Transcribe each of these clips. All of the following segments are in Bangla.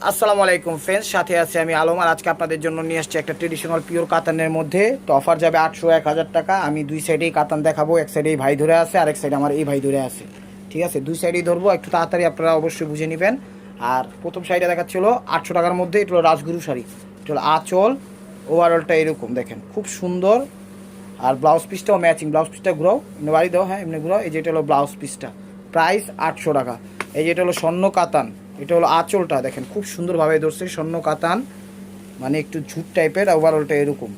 আসসালামু আলাইকুম ফ্রেন্ডস, সাথে আছে আমি আলম। আর আজকে আপনাদের জন্য নিয়ে আসছি একটা ট্রেডিশনাল পিওর কাতানের মধ্যে। তো অফার যাবে 800-1000 টাকা। আমি দুই সাইডেই কাতান দেখাবো, এক সাইডে এই ভাই ধরে আছে, আরেক সাইডে আমার এই ভাই ধরে আছে। ঠিক আছে, দুই সাইডেই ধরবো, একটু তাড়াতাড়ি আপনারা অবশ্যই বুঝে নেবেন। আর প্রথম সাইডে দেখাচ্ছিল 800 টাকার মধ্যে, এটা হলো রাজগুরু শাড়ি। এটা হলো আঁচল, ওভারঅলটা এরকম দেখেন, খুব সুন্দর। আর ব্লাউজ পিসটাও ম্যাচিং, ব্লাউজ পিসটা ঘুরাও, এমনি বাড়ি দাও, হ্যাঁ এমনি ঘুরাও। এই যে এটা হলো ব্লাউজ পিসটা, প্রাইস 800 টাকা। এই যে এটা হলো স্বর্ণ কাতান, এটা হলো আঁচলটা দেখেন, খুব সুন্দরভাবে ধরছে স্বর্ণ কাতান, মানে একটু ঝুট টাইপের, ওভারঅলটা এরকম।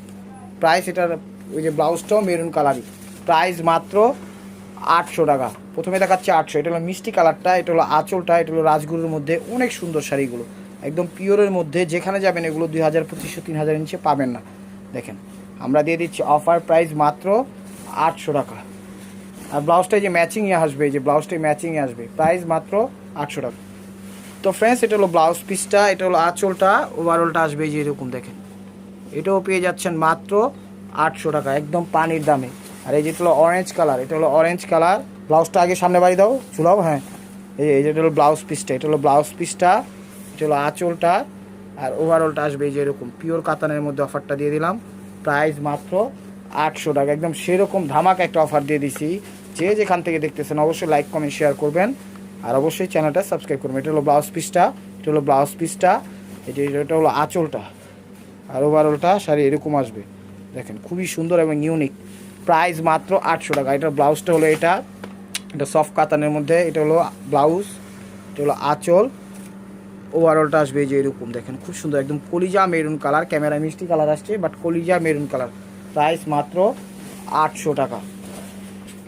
প্রাইস এটার, ওই যে ব্লাউজটাও মেরুন কালারই, প্রাইস মাত্র 800 টাকা। প্রথমে দেখাচ্ছে 800, এটা হলো মিষ্টি কালারটা, এটা হলো আঁচলটা, এটা হলো রাজগুরুর মধ্যে। অনেক সুন্দর শাড়িগুলো, একদম পিওরের মধ্যে। যেখানে যাবেন এগুলো 2000, 2500, 3000 নিচে পাবেন না। দেখেন আমরা দিয়ে দিচ্ছি অফার প্রাইস মাত্র 800 টাকা। আর ব্লাউজটাই যে ম্যাচিংয়ে আসবে, এই যে ব্লাউজটাই ম্যাচিংয়ে আসবে, প্রাইস মাত্র 800 টাকা। তো ফ্রেন্ডস, এটা হলো ব্লাউজ পিসটা, এটা হলো আঁচলটা, ওভারঅলটা আসবে এই যে এরকম দেখেন। এটাও পেয়ে যাচ্ছেন মাত্র 800 টাকা, একদম পানির দামে। আর এই যেটা হলো অরেঞ্জ কালার, এটা হলো অরেঞ্জ কালার। ব্লাউজটা আগে সামনে বাড়ি দাও, চুলাও, হ্যাঁ। এই যেটা হলো ব্লাউজ পিসটা, এটা হলো ব্লাউজ পিসটা, এটা হলো আঁচলটা, আর ওভারঅলটা আসবে এই যে এরকম পিওর কাতানের মধ্যে। অফারটা দিয়ে দিলাম, প্রাইস মাত্র 800 টাকা। একদম সেরকম ধামাকা একটা অফার দিয়ে দিছি। যে যেখান থেকে দেখতেছেন অবশ্যই লাইক, কমেন্ট, শেয়ার করবেন। আর অবশ্যই চ্যানেলটা সাবস্ক্রাইব করবেন। এটা হলো ব্লাউজ পিসটা, এটা হলো ব্লাউজ পিসটা, এটা হলো আঁচলটা, আর ওভারঅলটা শাড়ি এরকম আসবে দেখেন, খুবই সুন্দর এবং ইউনিক। প্রাইস মাত্র 800 টাকা। এটার ব্লাউজটা হলো এটা সফট কাতানের মধ্যে, এটা হলো ব্লাউজ, এটা হলো আঁচল, ওভারঅলটা আসবে এই যে এরকম দেখেন, খুব সুন্দর, একদম কলিজা মেরুন কালার। ক্যামেরা মিষ্টি কালার আসছে, বাট কলিজা মেরুন কালার। প্রাইস মাত্র 800 টাকা।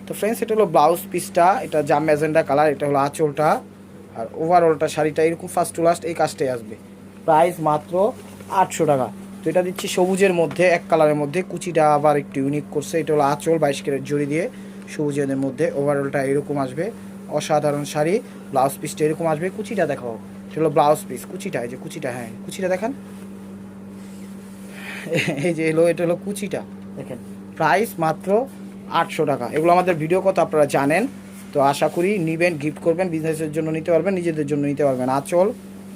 তো ফ্রেন্ডস, এটা হলো ব্লাউজ পিসটা, এটা জাম ম্যাজেন্ডা কালার, এটা হলো আঁচলটা, আর ওভারঅলটা শাড়িটা এরকম ফার্স্ট টু লাস্ট এই কাজটাই আসবে। প্রাইস মাত্র 800 টাকা। তো এটা দিচ্ছি সবুজের মধ্যে, এক কালারের মধ্যে। কুচিটা আবার একটু ইউনিক করছে, এটা হলো আঁচল 22 ক্যারেট জড়ি দিয়ে সবুজের মধ্যে, ওভারঅলটা এরকম আসবে। অসাধারণ শাড়ি। ব্লাউজ পিসটা এরকম আসবে, কুচিটা দেখাও। এটা হলো ব্লাউজ পিস, কুচিটা, এই যে কুচিটা, হ্যাঁ কুচিটা দেখেন, এই যে এলো, এটা হলো কুচিটা দেখেন। প্রাইস মাত্র 800 টাকা। এগুলো আমাদের ভিডিও কত আপনারা জানেন। তো আশা করি নিবেন, গিফট করবেন, বিজনেসের জন্য নিতে পারবেন, নিজেদের জন্য নিতে পারবেন। আঁচল,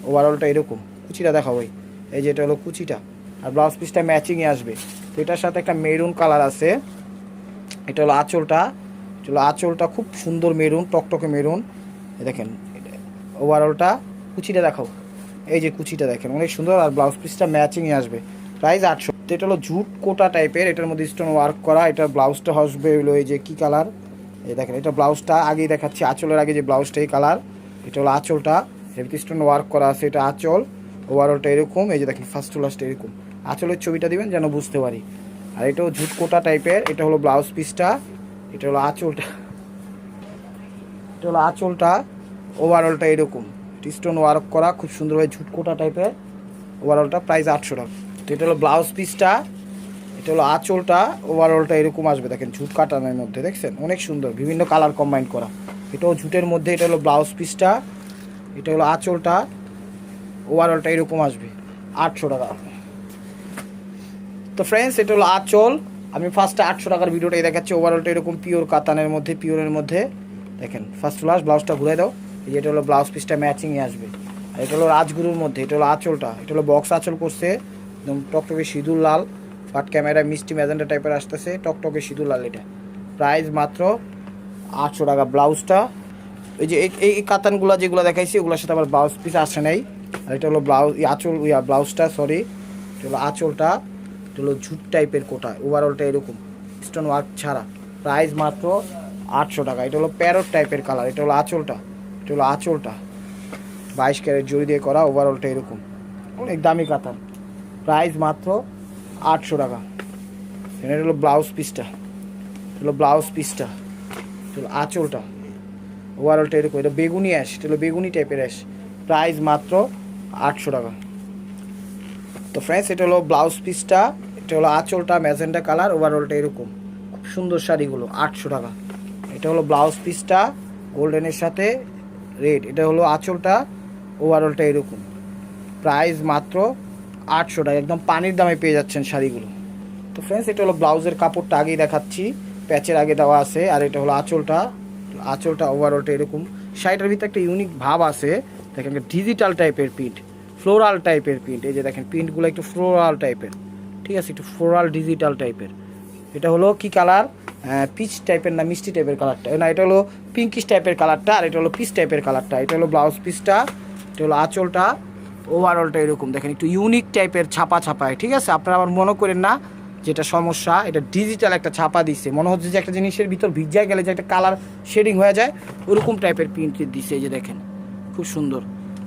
ওভারঅলটা এরকম, কুচিটা দেখাও ভাই, এই যে এটা হলো কুচিটা। আর ব্লাউজ পিসটা ম্যাচিংয়ে আসবে। তো এটার সাথে একটা মেরুন কালার আছে, এটা হলো আঁচলটা, এটা হলো আঁচলটা, খুব সুন্দর মেরুন, টকটকে মেরুন দেখেন। ওভারঅলটা, কুচিটা দেখাও, এই যে কুচিটা দেখেন, অনেক সুন্দর। আর ব্লাউজ পিসটা ম্যাচিংয়ে আসবে, প্রাইস 800। এটা হলো জুট কোটা টাইপের, এটার মধ্যে স্টোন ওয়ার্ক করা। এটার ব্লাউজটা আসবে হলো এই যে কী কালার, এই দেখেন, এটা ব্লাউজটা আগেই দেখাচ্ছি, আঁচলের আগে যে ব্লাউজটা এই কালার। এটা হলো আঁচলটা, এর স্টোন ওয়ার্ক করা আছে, এটা আঁচল, ওভারঅলটা এরকম। এই যে দেখেন ফার্স্ট টু লাস্ট এরকম। আঁচলের ছবিটা দিবেন যেন বুঝতে পারি। আর এটাও জুট কোটা টাইপের, এটা হলো ব্লাউজ পিসটা, এটা হলো আঁচলটা, এটা হলো আঁচলটা, ওভারঅলটা এরকম স্টোন ওয়ার্ক করা, খুব সুন্দরভাবে জুট কোটা টাইপের। ওভারঅলটা প্রাইস 800 টাকা। তো এটা হলো ব্লাউজ পিসটা, এটা হলো আঁচলটা, ওভারঅলটা এরকম আসবে দেখেন, ঝুট কাটানোর মধ্যে দেখছেন, অনেক সুন্দর, বিভিন্ন কালার কম্বাইন করা। এটাও ঝুটের মধ্যে, এটা হলো ব্লাউজ পিসটা, এটা হলো আঁচলটা, ওভারঅলটা এরকম আসবে 800 টাকা। তো ফ্রেন্ডস, এটা হলো আঁচল। আমি ফার্স্টে 800 টাকার ভিডিওটাই দেখাচ্ছি। ওভারঅলটা এরকম পিওর কাতানের মধ্যে, পিওরের মধ্যে দেখেন। ফার্স্ট টু লাস্ট ব্লাউজটা ঘুরে দাও, এই যে এটা হলো ব্লাউজ পিসটা ম্যাচিংয়ে আসবে। আর এটা হলো রাজগুরুর মধ্যে, এটা হলো আঁচলটা, এটা হলো বক্স আঁচল করছে, একদম টকটকে সিঁদুর লাল, বাট ক্যামেরায় মিষ্টি ম্যাজেন্টা টাইপের আসতেছে, টকটকে সিঁদুর লাল। এটা প্রাইস মাত্র 800 টাকা। ব্লাউজটা এই যে এই কাতানগুলো যেগুলো দেখাইছি ওগুলোর সাথে আবার ব্লাউজ পিস আসে নাই। আর এটা হলো ব্লাউজ, আঁচল, ব্লাউজটা সরি, এটা হলো আঁচলটা, এটা হলো ঝুট টাইপের কোটা, ওভারঅলটা এরকম স্টোন ওয়ার্ক ছাড়া। প্রাইস মাত্র 800 টাকা। এটা হলো প্যারট টাইপের কালার, এটা হলো আঁচলটা, এটা হলো আঁচলটা 22 ক্যারেট জড়ি দিয়ে করা, ওভারঅলটা এরকম, অনেক দামি কাতান। প্রাইস মাত্র 800 টাকা। এটা হলো ব্লাউজ পিসটা, এটা হলো ব্লাউজ পিসটা, এটা হলো আঁচলটা, ওভারঅলটা এরকম। এটা বেগুনি অ্যাশ, এটা হলো বেগুনি টাইপের অ্যাশ। প্রাইস মাত্র 800 টাকা। তো ফ্রেন্ডস, এটা হলো ব্লাউজ পিসটা, এটা হলো আঁচলটা ম্যাজেন্টা কালার, ওভারঅলটা এরকম, খুব সুন্দর শাড়িগুলো 800 টাকা। এটা হলো ব্লাউজ পিসটা গোল্ডেনের সাথে রেড, এটা হলো আঁচলটা, ওভারঅলটা এরকম। প্রাইস মাত্র 800 টাকা, একদম পানির দামে পেয়ে যাচ্ছেন শাড়িগুলো। তো ফ্রেন্ডস, এটা হলো ব্লাউজের কাপড়টা আগেই দেখাচ্ছি, প্যাচের আগে দেওয়া আছে। আর এটা হলো আঁচলটা, আঁচলটা, ওভারঅলটা এরকম। শাড়িটার ভিতরে একটা ইউনিক ভাব আছে দেখেন, ডিজিটাল টাইপের প্রিন্ট, ফ্লোরাল টাইপের প্রিন্ট। এই যে দেখেন প্রিন্টগুলো একটু ফ্লোরাল টাইপের, ঠিক আছে, একটু ফ্লোরাল ডিজিটাল টাইপের। এটা হলো কি কালার, পিচ টাইপের না মিষ্টি টাইপের কালারটা, না এটা হলো পিঙ্কিশ টাইপের কালারটা, আর এটা হলো পিচ টাইপের কালারটা। এটা হলো ব্লাউজ পিসটা, এটা হলো আঁচলটা, ওভারঅলটা এরকম দেখেন একটু ইউনিক টাইপের ছাপা ছাপায়, ঠিক আছে। আপনারা আবার মনে করেন না যেটা সমস্যা, এটা ডিজিটাল একটা ছাপা দিছে, মনে হচ্ছে যে একটা জিনিসের ভিতর ভিজায় গেলে যে একটা কালার শেডিং হয়ে যায় ওরকম টাইপের প্রিন্ট দিছে। এই যে দেখেন খুব সুন্দর,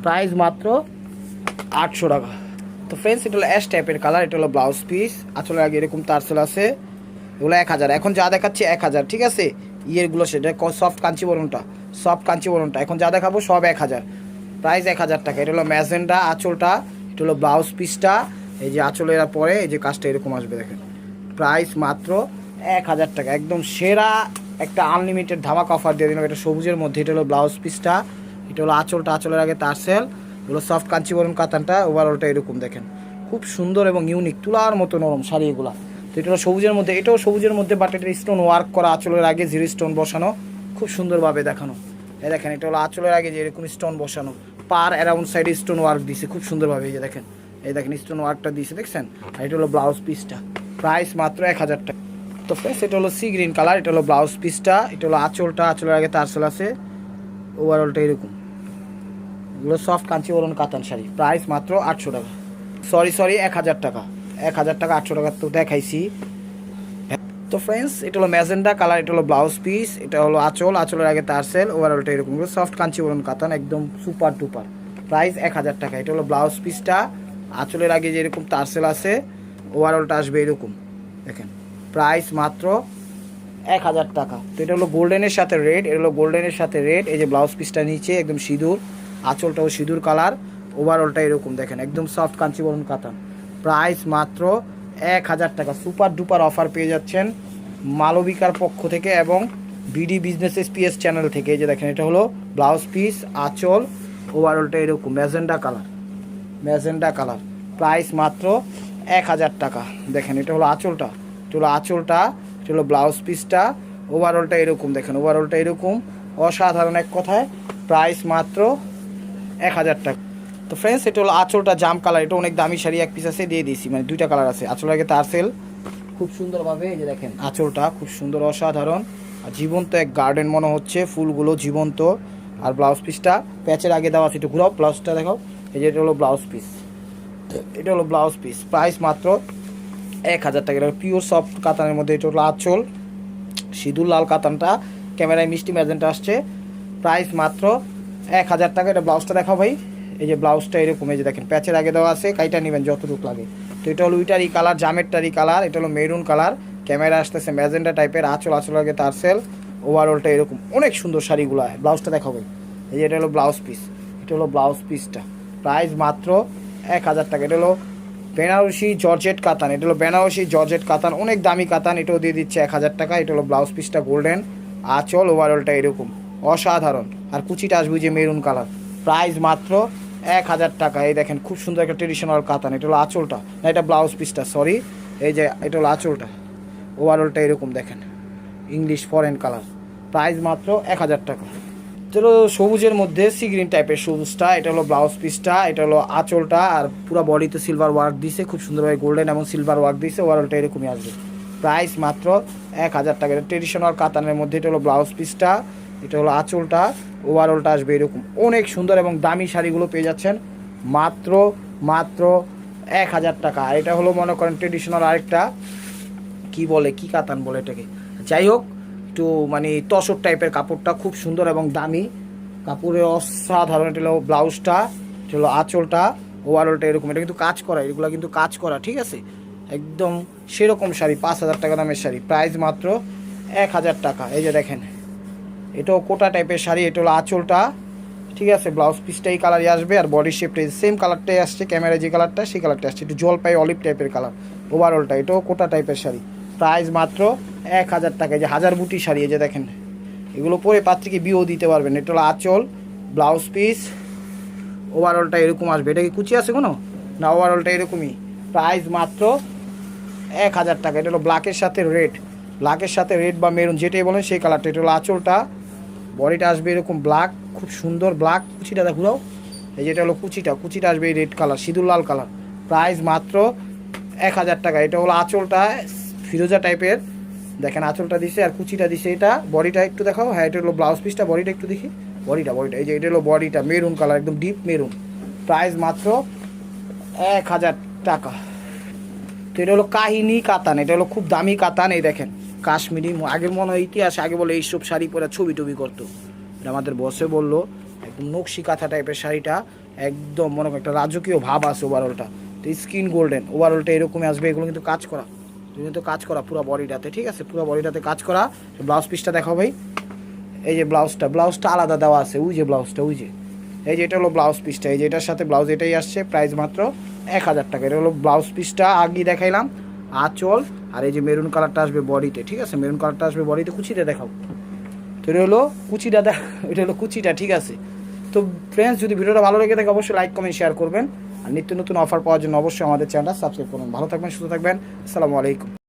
প্রাইস মাত্র 800 টাকা। তো ফ্রেন্ডস এটা হলো অ্যাশ টাইপের কালার, এটা হলো ব্লাউজ পিস, আসলে আগে এরকম তারসেল আছে, এগুলো 1000। এখন যা দেখাচ্ছি 1000, ঠিক আছে। ইয়েরগুলো সেটা সফট কাঞ্চিবরণটা, সফট কাঞ্চিবরণটা এখন যা দেখাবো সব 1000, প্রাইস 1000 টাকা। এটা হলো ম্যাজেন্ডা আঁচলটা, এটা হলো ব্লাউজ পিসটা, এই যে আঁচলের পরে এই যে কাজটা এরকম আসবে দেখেন, প্রাইস মাত্র 1000 টাকা। একদম সেরা একটা আনলিমিটেড ধামাকা অফার দিয়ে দিলাম। এটা সবুজের মধ্যে, এটা হলো ব্লাউজ পিসটা, এটা হলো আঁচলটা, আঁচলের আগে তারসেল, এগুলো সফট কাঞ্চিবরণ কাতানটা, ওভারঅলটা এরকম দেখেন খুব সুন্দর এবং ইউনিক, তুলার মতো নরম শাড়ি এগুলো। তো এটা হলো সবুজের মধ্যে, এটাও সবুজের মধ্যে, বাট এটা স্টোন ওয়ার্ক করা, আঁচলের আগে জিরো স্টোন বসানো, খুব সুন্দরভাবে দেখানো। এই দেখেন এটা হলো আঁচলের আগে যে এরকম স্টোন বসানো, পার অ্যারাউন্ড সাইডে স্টোন ওয়ার্ক দিছে খুব সুন্দরভাবে, এই যে দেখেন, এই দেখেন স্টোন ওয়ার্কটা দিছে দেখছেন। আর এটা হলো ব্লাউজ পিসটা, প্রাইস মাত্র 1000 টাকা। তো ফ্রেন্ডস এটা হলো সি গ্রিন কালার, এটা হলো ব্লাউজ পিসটা, এটা হলো আঁচলটা, আঁচলের আগে তারসেল আছে, ওভারঅলটা এরকম, এগুলো সফট কাঞ্চিবরণ কাতান শাড়ি, প্রাইস মাত্র 800 টাকা। সরি 1000 টাকা, 1000 টাকা, 800 টাকা তো দেখাইছি। তো ফ্রেন্ডস এটা হলো ম্যাজেন্ডা কালার, এটা হলো ব্লাউজ পিস, এটা হলো আঁচল, আঁচলের আগে তারসেল, ওভারঅলটা এরকম, সফট কাঞ্চিবরণ কাতান একদম সুপার টুপার, প্রাইস 1000 টাকা। এটা হলো ব্লাউজ পিসটা, আঁচলের আগে যে এরকম তারসেল আছে, ওভারঅলটা আসবে এরকম দেখেন, প্রাইস মাত্র 1000 টাকা। তো এটা হলো গোল্ডেনের সাথে রেড, এটা হলো গোল্ডেনের সাথে রেড, এই যে ব্লাউজ পিসটা নিচে একদম সিঁদুর, আঁচলটাও সিঁদুর কালার, ওভারঅলটা এরকম দেখেন একদম সফট কাঞ্চিবরণ কাতান, প্রাইস মাত্র 1000 টাকা। সুপার ডুপার অফার পেয়ে যাচ্ছেন মালবিকার পক্ষ থেকে এবং বিডি বিজনেস এসপিএস চ্যানেল থেকে। এই যে দেখেন এটা হলো ব্লাউজ পিস, আঁচল, ওভারঅলটা এরকম magenta colour, magenta colour, price মাত্র 1000 টাকা। দেখেন এটা হলো আঁচলটা, এটা হলো আঁচলটা, এটা হলো ব্লাউজ পিসটা, ওভারঅলটা এরকম দেখেন, ওভারঅলটা এরকম অসাধারণ এক কথায়, প্রাইস মাত্র 1000 টাকা। তো ফ্রেন্ডস এটা হলো আঁচলটা জাম কালার, এটা অনেক দামি শাড়ি, এক পিস আছে দিয়ে দিয়েছি, মানে দুইটা কালার আছে, আঁচল আগে তারসেল খুব সুন্দরভাবে, এই যে দেখেন আঁচলটা খুব সুন্দর অসাধারণ, আর জীবন্ত এক গার্ডেন মনে হচ্ছে, ফুলগুলো জীবন্ত। আর ব্লাউজ পিসটা প্যাচের আগে দেওয়া আছে, একটু ঘুরাও ব্লাউজটা দেখাও, এই যে এটা হলো ব্লাউজ পিস, এটা হলো ব্লাউজ পিস, প্রাইস মাত্র 1000 টাকা। এটা পিওর সফট কাতানের মধ্যে, এটা হলো আঁচল, সিঁদুর লাল কাতানটা, ক্যামেরায় মিষ্টি ম্যাজেন্টা আসছে, প্রাইস মাত্র 1000 টাকা। এটা ব্লাউজটা দেখাও ভাই, এই যে ব্লাউজটা এরকম, এই যে দেখেন প্যাচের আগে দেওয়া আছে, কাইটা নেবেন যতটুকু লাগে। তো এটা হলো উইটারি কালার, জামেরটারি কালার, এটা হলো মেরুন কালার, ক্যামেরা আসতেছে ম্যাজেন্টা টাইপের, আঁচল, আঁচল আগে তারসেল, ওভারঅলটা এরকম, অনেক সুন্দর শাড়িগুলো। ব্লাউজটা দেখাও ভাই, এই যে এটা হলো ব্লাউজ পিস, এটা হলো ব্লাউজ পিসটা, প্রাইস মাত্র 1000 টাকা। এটা হলো বেনারসি জর্জেট কাতান, এটা হলো বেনারসি জর্জেট কাতান, অনেক দামি কাতান, এটাও দিয়ে দিচ্ছে 1000 টাকা। এটা হলো ব্লাউজ পিসটা গোল্ডেন, আঁচল, ওভারঅলটা এরকম অসাধারণ, আর কুচিটা আসবে যে মেরুন কালার, প্রাইস মাত্র 1000 টাকা। এই দেখেন খুব সুন্দর একটা ট্রেডিশনাল কাতান, এটা হলো আঁচলটা, না এটা ব্লাউজ পিসটা সরি, এই যে এটা হলো আঁচলটা, ওভারঅলটা এরকম দেখেন ইংলিশ ফরেন কালার, প্রাইস মাত্র 1000 টাকা। এটা সবুজের মধ্যে সি গ্রিন টাইপের সবুজটা, এটা হলো ব্লাউজ পিসটা, এটা হলো আঁচলটা, আর পুরো বডিতে সিলভার ওয়ার্ক দিছে খুব সুন্দরভাবে, গোল্ডেন এবং সিলভার ওয়ার্ক দিছে, ওভারঅলটা এরকমই আসবে, প্রাইস মাত্র 1000 টাকা। এটা ট্রেডিশনাল কাতানের মধ্যে, এটা হলো ব্লাউজ পিসটা, এটা হলো আঁচলটা, ওভারঅলটা আসবে এরকম, অনেক সুন্দর এবং দামি শাড়িগুলো পেয়ে যাচ্ছেন মাত্র মাত্র 1000 টাকা। আর এটা হলো মনে করেন ট্রেডিশনাল আরেকটা কি বলে, কি কাতান বলে এটাকে, যাই হোক একটু মানে তসর টাইপের কাপড়টা, খুব সুন্দর এবং দামি কাপড়ে অসাধারণ। এটা হলো ব্লাউজটা, এটা হলো আঁচলটা, ওভারঅলটা এরকম, এটা কিন্তু কাজ করা, এগুলো কিন্তু কাজ করা, ঠিক আছে, একদম সেরকম শাড়ি, 5000 টাকা দামের শাড়ি, প্রাইস মাত্র 1000 টাকা। এই যে দেখেন এটাও কোটা টাইপের শাড়ি, এটা হলো আঁচলটা, ঠিক আছে, ব্লাউজ পিসটা এই কালারই আসবে, আর বডি শেপটা সেম কালারটাই আসছে, ক্যামেরায় যে কালারটা সেই কালারটা আসছে, একটু জলপাই অলিভ টাইপের কালার, ওভারঅলটা এটাও কোটা টাইপের শাড়ি, প্রাইস মাত্র 1000 টাকা। এই যে হাজার বুটি শাড়ি, এই যে দেখেন এগুলো পরে পাত্রীকে বিয়েও দিতে পারবেন। এটা হলো আঁচল, ব্লাউজ পিস, ওভারঅলটা এরকম আসবে, এটা কি কুচি আছে কোনো না, ওভারঅলটা এরকমই, প্রাইস মাত্র 1000 টাকা। এটা হলো ব্ল্যাকের সাথে রেড, ব্ল্যাকের সাথে রেড বা মেরুন যেটাই বলেন সেই কালারটা। এটা হলো আঁচলটা, বডিটা আসবে এরকম ব্ল্যাক, খুব সুন্দর ব্ল্যাক, কুচিটা ঘুরাও, এই যেটা হলো কুচিটা আসবে এই রেড কালার, সিঁদুর লাল কালার, প্রাইস মাত্র 1000 টাকা। এটা হলো আঁচলটা ফিরোজা টাইপের, দেখেন আঁচলটা দিছে আর কুচিটা দিছে। এটা বডিটা একটু দেখাও, হ্যাঁ এটা হলো ব্লাউজ পিসটা, বডিটা একটু দেখি, বডিটা এই যে এটা হলো বডিটা মেরুন কালার, একদম ডিপ মেরুন, প্রাইস মাত্র 1000 টাকা। তো এটা হলো কাহিনী কাতান, এটা হলো খুব দামি কাতান। এই দেখেন কাশ্মীরি, আগের মনে হয় ইতিহাসে আগে বলে এইসব শাড়ি পরে ছবি টবি করতো, এটা আমাদের বসে বললো। একদম নকশি কাঁথা টাইপের শাড়িটা, একদম মনে করেন একটা রাজকীয় ভাব আছে ওভারঅলটা। তো স্কিন গোল্ডেন ওভারঅলটা এরকমই আসবে। এগুলো কিন্তু কাজ করা, কিন্তু কাজ করা পুরো বডিটাতে, ঠিক আছে, পুরো বডিটাতে কাজ করা। ব্লাউজ পিসটা দেখাও ভাই, এই যে ব্লাউজটা আলাদা দেওয়া আছে, ওই যে ব্লাউজটা, ওই যে এই যে এটা হলো ব্লাউজ পিসটা, এই যে এটার সাথে ব্লাউজ এটাই আসছে, প্রাইস মাত্র 1000 টাকা। এটা হলো ব্লাউজ পিসটা, আগেই দেখাইলাম আঁচল, আর এই যে মেরুন কালারটা আসবে বডিতে, ঠিক আছে, মেরুন কালারটা আসবে বডিতে। কুচিটা দেখাও, তো এটা হলো কুচিটা, এটা হলো কুচিটা, ঠিক আছে। তো ফ্রেন্ডস, যদি ভিডিওটা ভালো লেগে থাকে অবশ্যই লাইক কমেন্ট শেয়ার করবেন, আর নিত্য নতুন অফার পাওয়ার জন্য অবশ্যই আমাদের চ্যানেলটা সাবস্ক্রাইব করবেন। ভালো থাকবেন, সুস্থ থাকবেন, আসসালামু আলাইকুম।